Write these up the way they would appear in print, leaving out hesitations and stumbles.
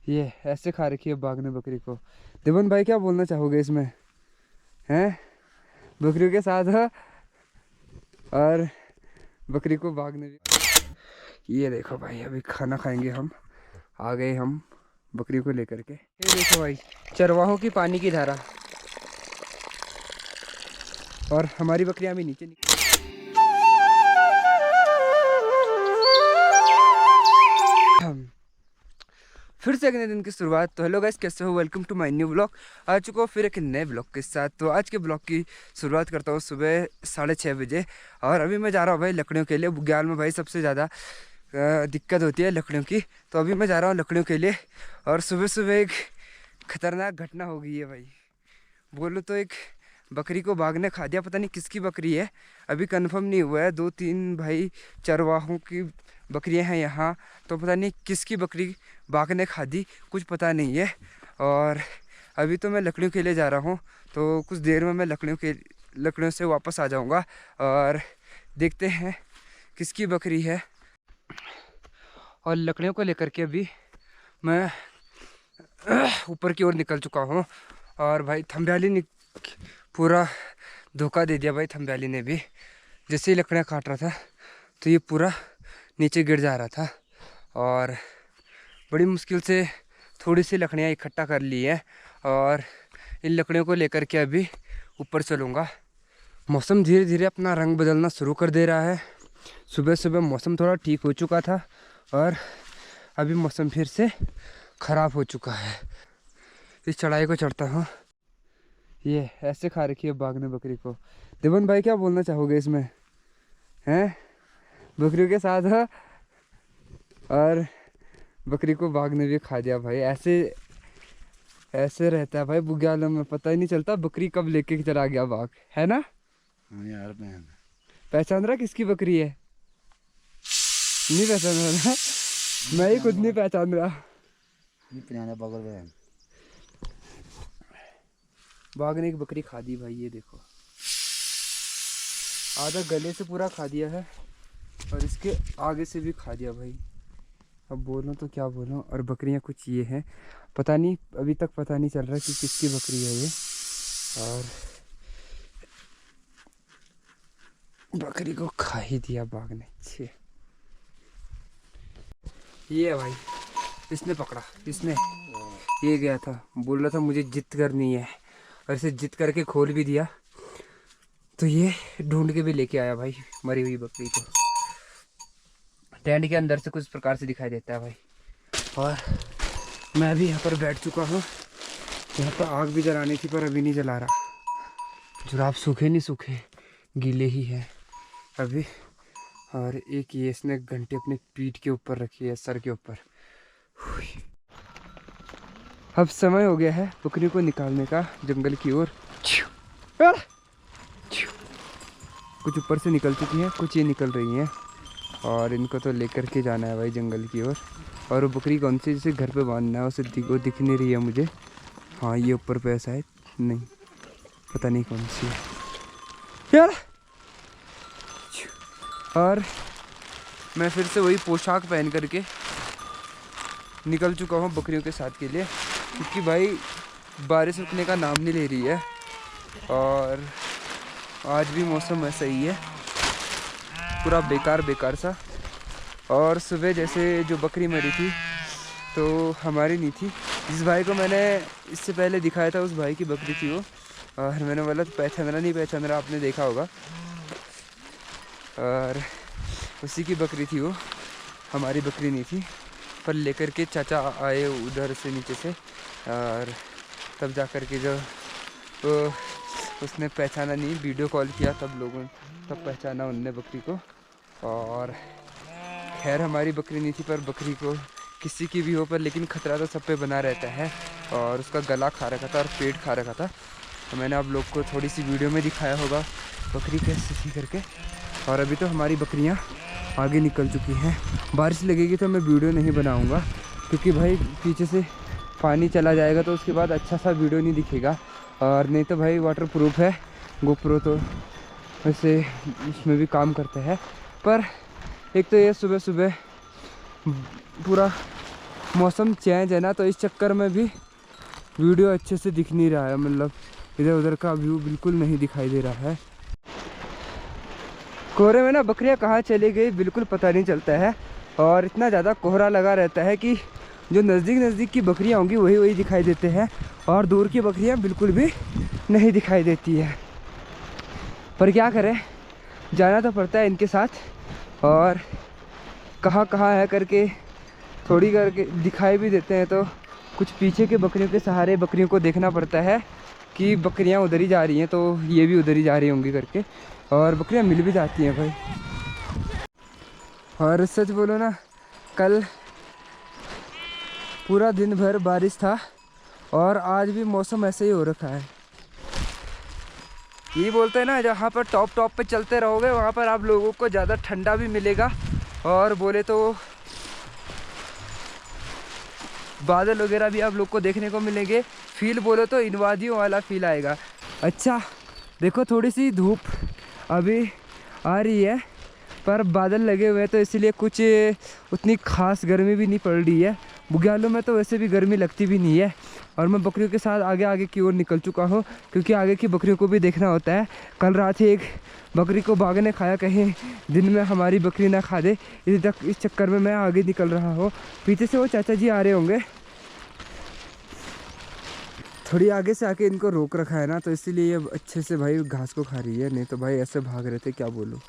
ये ऐसे खा रखी है बाघ ने बकरी को। देवन भाई क्या बोलना चाहोगे इसमें? हैं? बकरियों के साथ है और बकरी को बाघ ने भी। ये देखो भाई, अभी खाना खाएंगे हम। आ गए हम बकरियों को लेकर के। ये देखो भाई, चरवाहों की पानी की धारा। और हमारी बकरियां भी नीचे फिर से एक नए दिन की शुरुआत। तो हेलो गाइस, कैसे हो? Welcome to my new blog. आ चुका हूँ फिर एक नए ब्लॉग के साथ। तो आज के ब्लॉग की शुरुआत करता हूँ सुबह 6:30 बजे। और अभी मैं जा रहा हूँ भाई लकड़ियों के लिए। बुग्याल में भाई सबसे ज़्यादा दिक्कत होती है लकड़ियों की। तो अभी मैं जा रहा हूँ लकड़ियों के लिए। और सुबह सुबह एक खतरनाक घटना हो गई है भाई। बोलो तो एक बकरी को बाघ ने खा दिया। पता नहीं किसकी बकरी है, अभी कंफर्म नहीं हुआ है। 2-3 भाई चरवाहों की बकरियां हैं यहाँ। तो पता नहीं किसकी बकरी बाघ ने खा दी, कुछ पता नहीं है। और अभी तो मैं लकड़ियों के लिए जा रहा हूँ। तो कुछ देर में मैं लकड़ियों से वापस आ जाऊँगा और देखते हैं किसकी बकरी है। और लकड़ियों को लेकर के अभी मैं ऊपर की ओर निकल चुका हूँ। और भाई थम्ब्याली ने पूरा धोखा दे दिया भाई। थम्ब्याली ने भी जैसे ही लकड़ियाँ काट रहा था तो ये पूरा नीचे गिर जा रहा था। और बड़ी मुश्किल से थोड़ी सी लकड़ियाँ इकट्ठा कर ली है और इन लकड़ियों को लेकर के अभी ऊपर चलूँगा। मौसम धीरे धीरे अपना रंग बदलना शुरू कर दे रहा है। सुबह सुबह मौसम थोड़ा ठीक हो चुका था और अभी मौसम फिर से ख़राब हो चुका है। इस चढ़ाई को चढ़ता हूँ। ये ऐसे खा रखी है बाघ ने बकरी को। देवन भाई क्या बोलना चाहोगे इसमें? हैं? बकरियों के साथ है और बकरी को बाघ ने भी खा दिया भाई। ऐसे ऐसे रहता है भाई बुग्यालों में, पता ही नहीं चलता बकरी कब लेके चला गया बाघ, है ना? हाँ यार, पहचान रहा किसकी बकरी है? नहीं पहचान रहा। मैं ही खुद नहीं पहचान रहा। बाघ ने एक बकरी खा दी भाई। ये देखो, आधा गले से पूरा खा दिया है और इसके आगे से भी खा दिया भाई। अब बोलूँ तो क्या बोलूँ। और बकरियाँ कुछ ये हैं, पता नहीं, अभी तक पता नहीं चल रहा कि किसकी बकरी है ये। और बकरी को खा ही दिया बाघ ने। छे, ये है भाई, इसने पकड़ा। इसने ये गया था, बोल रहा था मुझे जिद करनी है और इसे जिद करके खोल भी दिया। तो ये ढूंढ के भी लेके आया भाई मरी हुई बकरी को। टेंट के अंदर से कुछ प्रकार से दिखाई देता है भाई। और मैं भी यहाँ पर बैठ चुका हूँ। यहाँ पर आग भी जलानी थी पर अभी नहीं जला रहा। जुराब सूखे नहीं सूखे, गीले ही हैं अभी। और एक ये इसने घंटे अपने पीठ के ऊपर रखी है, सर के ऊपर। अब समय हो गया है बकरी को निकालने का जंगल की ओर। कुछ ऊपर से निकल चुकी हैं, कुछ ये निकल रही हैं। और इनको तो लेकर के जाना है भाई जंगल की ओर। और वो बकरी कौन सी जिसे घर पे बांधना है, उसे वो दिख नहीं रही है मुझे। हाँ ये ऊपर पे शायद, नहीं पता नहीं कौन सी है यार। और मैं फिर से वही पोशाक पहन करके निकल चुका हूँ बकरियों के साथ के लिए, क्योंकि भाई बारिश रुकने का नाम नहीं ले रही है। और आज भी मौसम ऐसा ही है, पूरा बेकार सा। और सुबह जैसे जो बकरी मरी थी तो हमारी नहीं थी। जिस भाई को मैंने इससे पहले दिखाया था उस भाई की बकरी थी वो। और मैंने बोला तो पहचान रहा, आपने देखा होगा। और उसी की बकरी थी वो, हमारी बकरी नहीं थी। पर लेकर के चाचा आए उधर से नीचे से, और तब जा कर के जो उसने पहचाना नहीं, वीडियो कॉल किया तब लोगों तब पहचाना उनने बकरी को। और खैर हमारी बकरी नहीं थी, पर बकरी को किसी की भी हो पर लेकिन खतरा तो सब पे बना रहता है। और उसका गला खा रखा था और पेट खा रखा था। तो मैंने आप लोग को थोड़ी सी वीडियो में दिखाया होगा बकरी कैसे थी करके। और अभी तो हमारी बकरियां आगे निकल चुकी हैं। बारिश लगेगी तो मैं वीडियो नहीं बनाऊंगा, क्योंकि भाई पीछे से पानी चला जाएगा तो उसके बाद अच्छा सा वीडियो नहीं दिखेगा। और नहीं तो भाई वाटर प्रूफ है गोप्रो, तो वैसे इसमें भी काम करते हैं। पर एक तो ये सुबह सुबह पूरा मौसम चेंज है ना, तो इस चक्कर में भी वीडियो अच्छे से दिख नहीं रहा है। मतलब इधर उधर का व्यू बिल्कुल नहीं दिखाई दे रहा है। कोहरे में ना बकरियां कहाँ चली गई बिल्कुल पता नहीं चलता है, और इतना ज़्यादा कोहरा लगा रहता है कि जो नज़दीक नज़दीक की बकरियां होंगी वही वही दिखाई देते हैं, और दूर की बकरियां बिल्कुल भी नहीं दिखाई देती है। पर क्या करें, जाना तो पड़ता है इनके साथ, और कहाँ कहाँ है करके थोड़ी करके दिखाई भी देते हैं, तो कुछ पीछे के बकरियों के सहारे बकरियों को देखना पड़ता है कि बकरियां उधर ही जा रही हैं, तो ये भी उधर ही जा रही होंगी करके, और बकरियां मिल भी जाती हैं भाई। और सच बोलो ना, कल पूरा दिन भर बारिश था, और आज भी मौसम ऐसे ही हो रखा है। ये बोलते हैं ना, जहाँ पर टॉप पे चलते रहोगे वहाँ पर आप लोगों को ज़्यादा ठंडा भी मिलेगा, और बोले तो बादल वगैरह भी आप लोग को देखने को मिलेंगे। फील बोलो तो इन वादियों वाला फील आएगा। अच्छा देखो, थोड़ी सी धूप अभी आ रही है, पर बादल लगे हुए हैं, तो इसीलिए कुछ उतनी खास गर्मी भी नहीं पड़ रही है। बुग्यालों में तो वैसे भी गर्मी लगती भी नहीं है। और मैं बकरियों के साथ आगे आगे की ओर निकल चुका हूँ, क्योंकि आगे की बकरियों को भी देखना होता है। कल रात ही एक बकरी को बाघ ने खाया, कहीं दिन में हमारी बकरी ना खा दे, इस चक्कर में मैं आगे निकल रहा हूँ। पीछे से वो चाचा जी आ रहे होंगे, थोड़ी आगे से आके इनको रोक रखा है ना, तो इसीलिए ये अच्छे से भाई घास को खा रही है, नहीं तो भाई ऐसे भाग रहे थे, क्या बोलूँ।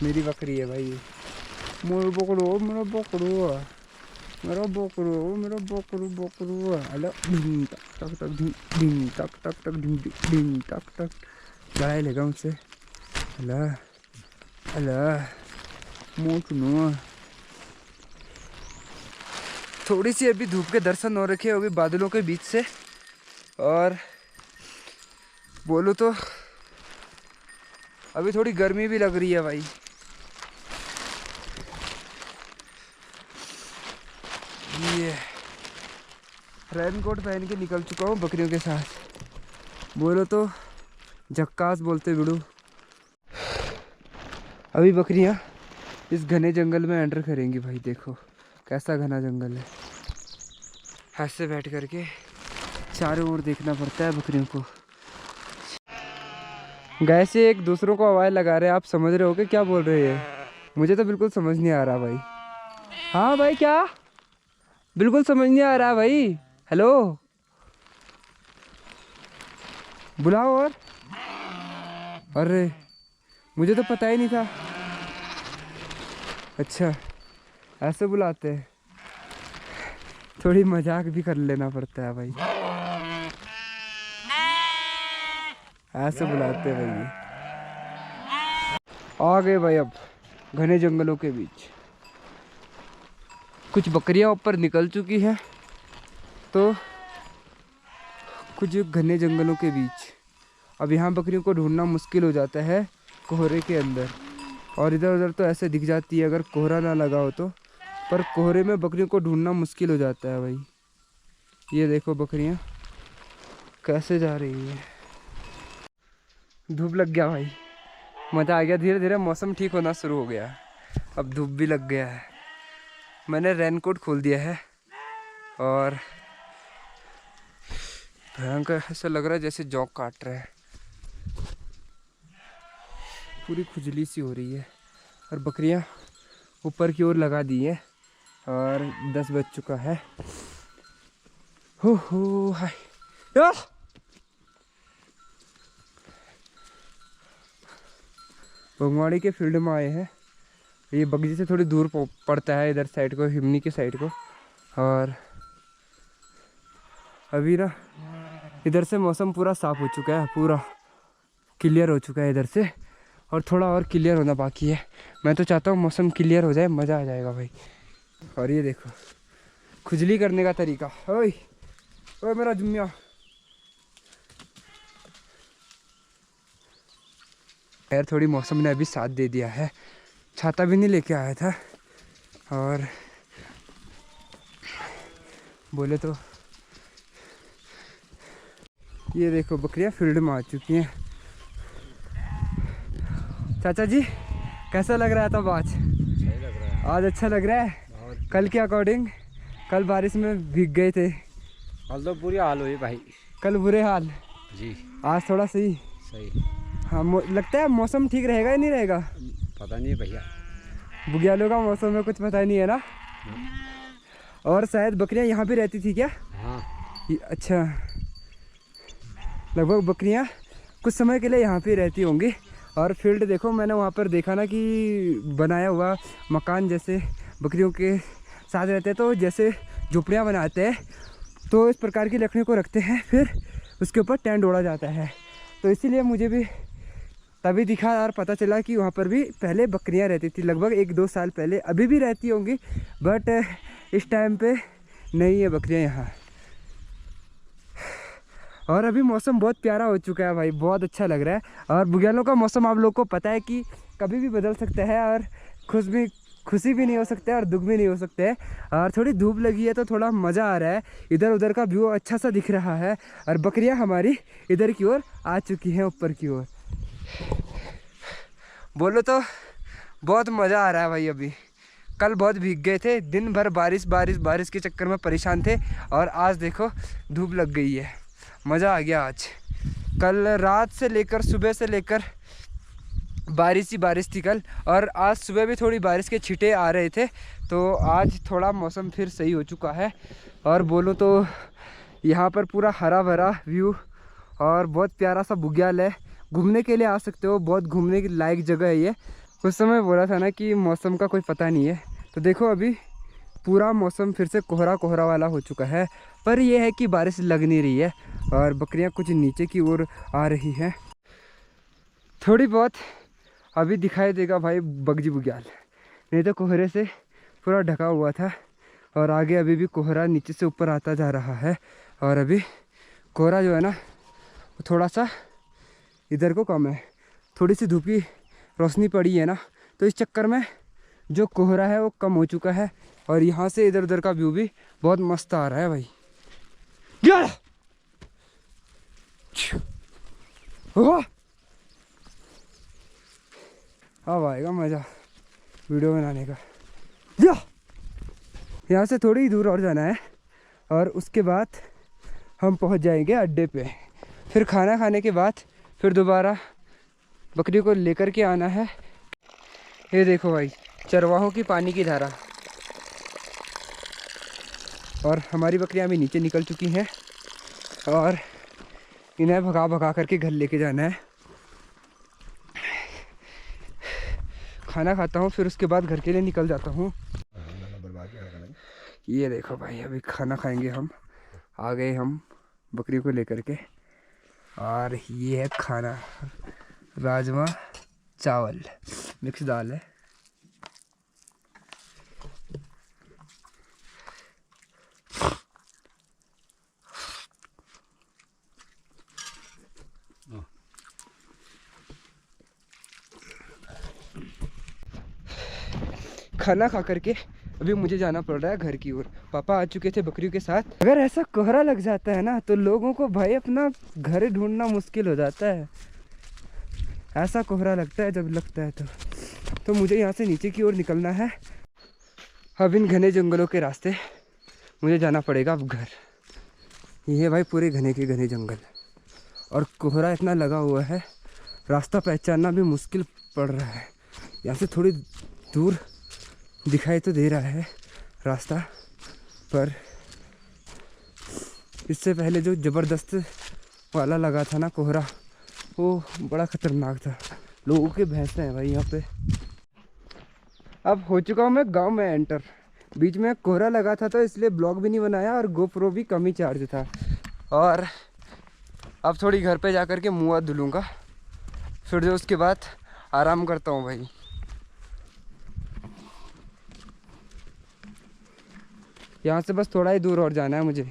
मेरी बकरी है भाई, मेरा बकरो, मेरा बकरो, मेरा बकरो, मेरा बकरू बकरू। हेलो, ढिंग टक टक टक, ढिंग टक टक टक, ढिंग टक टक। लड़ाई लेगा मुझसे। हेलो हेलो, मुँह सुनो। थोड़ी सी अभी धूप के दर्शन हो रखे अभी बादलों के बीच से, और बोलो तो अभी थोड़ी गर्मी भी लग रही है भाई। ये रेनकोट पहन के निकल चुका हूँ बकरियों के साथ, बोलो तो झक्कास बोलते बिड़ू। अभी बकरियाँ इस घने जंगल में एंटर करेंगी भाई। देखो कैसा घना जंगल है, ऐसे बैठ करके चारों ओर देखना पड़ता है बकरियों को। गाय से एक दूसरों को आवाज़ लगा रहे हैं, आप समझ रहे हो कि क्या बोल रहे हैं? मुझे तो बिल्कुल समझ नहीं आ रहा भाई। हाँ भाई, क्या? बिल्कुल समझ नहीं आ रहा भाई। हेलो, बुलाओ। और अरे मुझे तो पता ही नहीं था। अच्छा ऐसे बुलाते हैं, थोड़ी मजाक भी कर लेना पड़ता है भाई, ऐसे बुलाते हैं भाई। आ गए भाई अब घने जंगलों के बीच। कुछ बकरियां ऊपर निकल चुकी हैं, तो कुछ घने जंगलों के बीच। अब यहाँ बकरियों को ढूंढना मुश्किल हो जाता है कोहरे के अंदर, और इधर उधर तो ऐसे दिख जाती है अगर कोहरा ना लगा हो तो, पर कोहरे में बकरियों को ढूंढना मुश्किल हो जाता है भाई। ये देखो बकरियां कैसे जा रही है। धूप लग गया भाई, मज़ा आ गया। धीरे धीरे मौसम ठीक होना शुरू हो गया, अब धूप भी लग गया है। मैंने रेनकोट खोल दिया है, और भयंकर ऐसा लग रहा है जैसे जौक काट रहा है, पूरी खुजली सी हो रही है। और बकरियां ऊपर की ओर लगा दी है, और 10 बज चुका है। हो हाय, बंगवाड़ी के फील्ड में आए हैं। ये बगीचे से थोड़ी दूर पड़ता है, इधर साइड को, हिमनी के साइड को। और अभी ना इधर से मौसम पूरा साफ़ हो चुका है, पूरा क्लियर हो चुका है इधर से, और थोड़ा और क्लियर होना बाकी है। मैं तो चाहता हूँ मौसम क्लियर हो जाए, मज़ा आ जाएगा भाई। और ये देखो खुजली करने का तरीका। ओए ओए मेरा जुम्मिया, खैर थोड़ी मौसम ने अभी साथ दे दिया है। छाता भी नहीं लेके आया था, और बोले तो ये देखो बकरियां फील्ड में आ चुकी हैं, चाचा जी कैसा लग रहा था आज? सही लग रहा है आज अच्छा लग रहा है। कल के अकॉर्डिंग कल बारिश में भीग गए थे। कल तो बुरी हाल हुई भाई। कल बुरे हाल जी। आज थोड़ा सही। सही। हाँ लगता है मौसम ठीक रहेगा या नहीं रहेगा? पता नहीं भैया, बुग्यालों का मौसम में कुछ पता नहीं है ना। और शायद बकरियां यहाँ भी रहती थी क्या? हाँ। अच्छा, लगभग बकरियां कुछ समय के लिए यहाँ पे रहती होंगी। और फील्ड देखो, मैंने वहाँ पर देखा ना कि बनाया हुआ मकान जैसे बकरियों के साथ रहते हैं, तो जैसे झोपड़ियाँ बनाते हैं तो इस प्रकार की लकड़ियों को रखते हैं, फिर उसके ऊपर टेंट ओढ़ा जाता है। तो इसीलिए मुझे भी तभी दिखा और पता चला कि वहाँ पर भी पहले बकरियाँ रहती थी, लगभग 1-2 साल पहले। अभी भी रहती होंगी बट इस टाइम पे नहीं है बकरियाँ यहाँ। और अभी मौसम बहुत प्यारा हो चुका है भाई, बहुत अच्छा लग रहा है। और बुग्यालों का मौसम आप लोग को पता है कि कभी भी बदल सकता है, और खुशी भी नहीं हो सकता है और दुख भी नहीं हो सकता है। और थोड़ी धूप लगी है तो थोड़ा मज़ा आ रहा है, इधर उधर का व्यू अच्छा सा दिख रहा है। और बकरियां हमारी इधर की ओर आ चुकी हैं, ऊपर की ओर। बोलो तो बहुत मज़ा आ रहा है भाई। अभी कल बहुत भीग गए थे, दिन भर बारिश बारिश बारिश के चक्कर में परेशान थे, और आज देखो धूप लग गई है, मज़ा आ गया आज। कल रात से लेकर सुबह से लेकर बारिश ही बारिश थी कल, और आज सुबह भी थोड़ी बारिश के छींटे आ रहे थे। तो आज थोड़ा मौसम फिर सही हो चुका है। और बोलो तो यहाँ पर पूरा हरा भरा व्यू और बहुत प्यारा सा बुग्याल है, घूमने के लिए आ सकते हो, बहुत घूमने की लायक जगह है ये। कुछ समय बोला था ना कि मौसम का कोई पता नहीं है, तो देखो अभी पूरा मौसम फिर से कोहरा कोहरा वाला हो चुका है। पर यह है कि बारिश लग नहीं रही है और बकरियां कुछ नीचे की ओर आ रही हैं। थोड़ी बहुत अभी दिखाई देगा भाई बगजी बुग्याल, नहीं तो कोहरे से पूरा ढका हुआ था। और आगे अभी भी कोहरा नीचे से ऊपर आता जा रहा है। और अभी कोहरा जो है ना वो थोड़ा सा इधर को कम है, थोड़ी सी धूप की रोशनी पड़ी है ना, तो इस चक्कर में जो कोहरा है वो कम हो चुका है। और यहाँ से इधर उधर का व्यू भी बहुत मस्त आ रहा है भाई। अब आएगा मज़ा वीडियो बनाने का। यहाँ से थोड़ी ही दूर और जाना है और उसके बाद हम पहुँच जाएंगे अड्डे पे। फिर खाना खाने के बाद फिर दोबारा बकरी को लेकर के आना है। ये देखो भाई चरवाहों की पानी की धारा, और हमारी बकरियां भी नीचे निकल चुकी हैं और इन्हें भगा भगा करके घर लेके जाना है। खाना खाता हूँ फिर उसके बाद घर के लिए निकल जाता हूँ। ये देखो भाई अभी खाना खाएंगे हम, आ गए हम बकरी को लेकर के। और ये है खाना, राजमा चावल मिक्स दाल है। खाना खा करके अभी मुझे जाना पड़ रहा है घर की ओर। पापा आ चुके थे बकरियों के साथ। अगर ऐसा कोहरा लग जाता है ना तो लोगों को भाई अपना घर ढूंढना मुश्किल हो जाता है। ऐसा कोहरा लगता है जब लगता है तो मुझे यहाँ से नीचे की ओर निकलना है। अब इन घने जंगलों के रास्ते मुझे जाना पड़ेगा अब घर। ये है भाई पूरे घने के घने जंगल, और कोहरा इतना लगा हुआ है रास्ता पहचानना भी मुश्किल पड़ रहा है। यहाँ से थोड़ी दूर दिखाई तो दे रहा है रास्ता, पर इससे पहले जो ज़बरदस्त वाला लगा था ना कोहरा, वो बड़ा ख़तरनाक था। लोगों के भैंसे हैं भाई यहाँ पे। अब हो चुका हूँ मैं गांव में एंटर। बीच में कोहरा लगा था तो इसलिए ब्लॉग भी नहीं बनाया और गोप्रो भी कम ही चार्ज था। और अब थोड़ी घर पे जा कर के मुँह हाथ धुलूँगा, फिर जो उसके बाद आराम करता हूँ भाई। यहाँ से बस थोड़ा ही दूर और जाना है मुझे।